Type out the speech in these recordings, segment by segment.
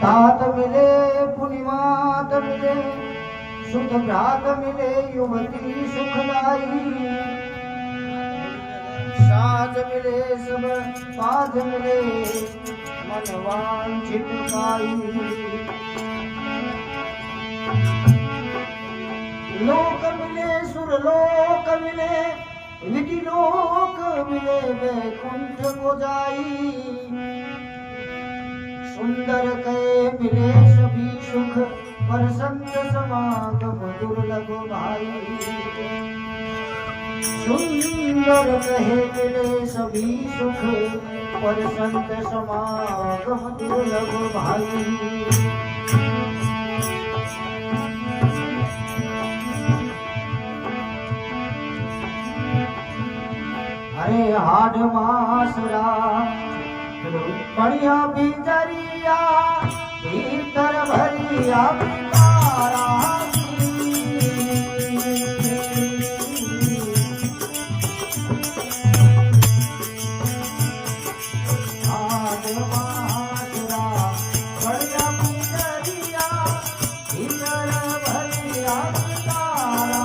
तात मिले पुनिमात मिले सुख भ्रात मिले युवती सुखदाई साज मिले सब साज मिले मन वांछित पाई लोक मिले सुरलोक मिले विधि लोक मिले वैकुंठ को जाई सुंदर के मिले सभी सुख पर संत समागम दुर्लभ भाई सुंदर कहे मिले सभी सुख पर संत समागम दुर्लभ भाई अरे हाड मासरा बढ़िया बिजरिया भीतर भरिया पितारा हाड मासरा बढ़िया बिजरिया भीतर भरिया पितारा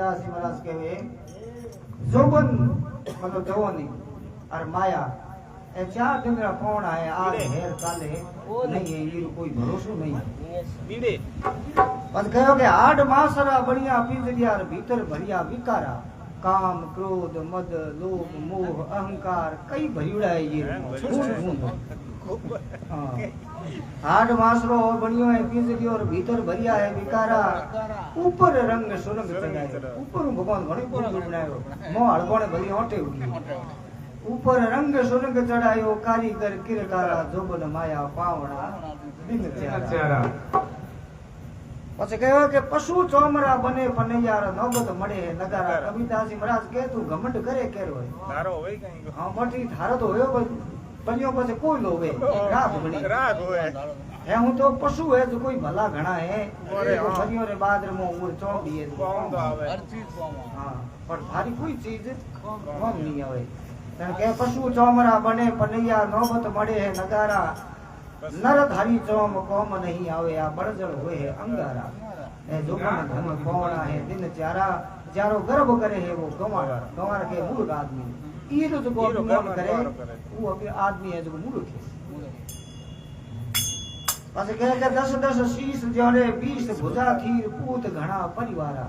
कविदास जी महाराज कहे जोबन मतलब जवानी और माया ए चार दिन मेरा कौन आए आज हेर काले नहीं है ये कोई भरोसो नहीं बस कहो के 8 मासरा बढ़िया पिंजरिया भीतर भरिया विकारा काम क्रोध मद लोभ मोह अहंकार कई भरियोड़ा है ये हाँ 8 मासरो बनियो है पिंजरी और भीतर भरिया है विकारा ऊपर रंग सुरंग चढ़ायो ऊपर भगवान घणी पूरी बनायो मोह हड़कोने भली ओटे उगी ऊपर रंग सुरंग चढ़ायो कारीगर किरकारा जोबन माया पावड़ा दिन चारा પછી કહ્યું કે પશુ ચોમરા બને પનૈયાર નોબત મળે નગારા કવિદાસજી મહારાજ કે તું ઘમંડ કરે કેરો હોય ધારો હોય કઈ હા બટી ધારો તો હોય પણ પન્યો પાસે કોઈ નો હોય રાગ બની રાગ હોય હે હું તો પશુ હે તો કોઈ ભલા ઘણા હે પન્યો રે બાદર મો ઉર ચોંડી હે કોમ તો આવે હર ચીજ કોમ હા પણ ભારી કોઈ ચીજ કોમ નહીં આવે કારણ કે પશુ ચોમરા બને પનૈયા નોબત મળે હે નગારા नरधारी चौम कौम नहीं आवे आ बड़जड़ हुए है अंगारा ए जोबन धन कौड़ा है दिन चारा चारो गर्भ करे है वो गंवार गंवार के मूर्ख आदमी ई तो जो मन करे वो अभी आदमी है जो मूर्ख है पाछे कहे के 10 शीश जोड़े 20 भुजा खीर पूत घणा परिवारा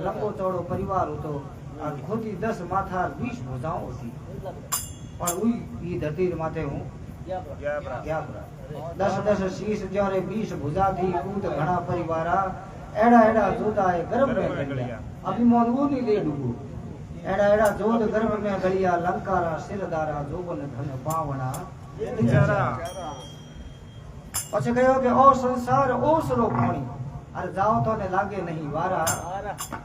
लंबो चौड़ो परिवार हो तो और खुदी 10 माथा 20 भुजाओं होती पर उई ई धरती माथे हूं क्या 10 शीश जोरे 20 भुजा थी कूद घना परिवारा एड़ा एड़ा जोधा है गर्भ में गलिया अभिमान वो नहीं ले डूबो एड़ा एड़ा जोध गर्भ में गलिया लंकारा सिरदारा जोबन धन पावना बेचारा પછી કયો કે ઓ સંસાર ઓસરો પાણી અરે જાઓ તો ને લાગે નહીં વારા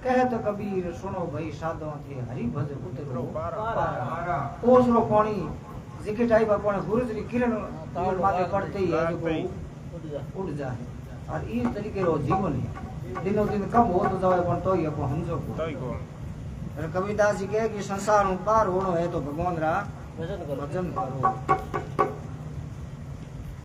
કહે તો કબીર સુનો ભાઈ સાધો થી હરિ ભજ ઉતરો પારા ઓસરો પાણી जिके टाइप अपन सूरज की किरण माथे पड़ते ही है जो उड़ जाए और इस तरीके रो जीवन है दिनों दिन कम हो तो जाए अपन तो ही अपन हमजो को कबीरदास जी कहे कि संसार में पार होनो है तो भगवान रा भजन करो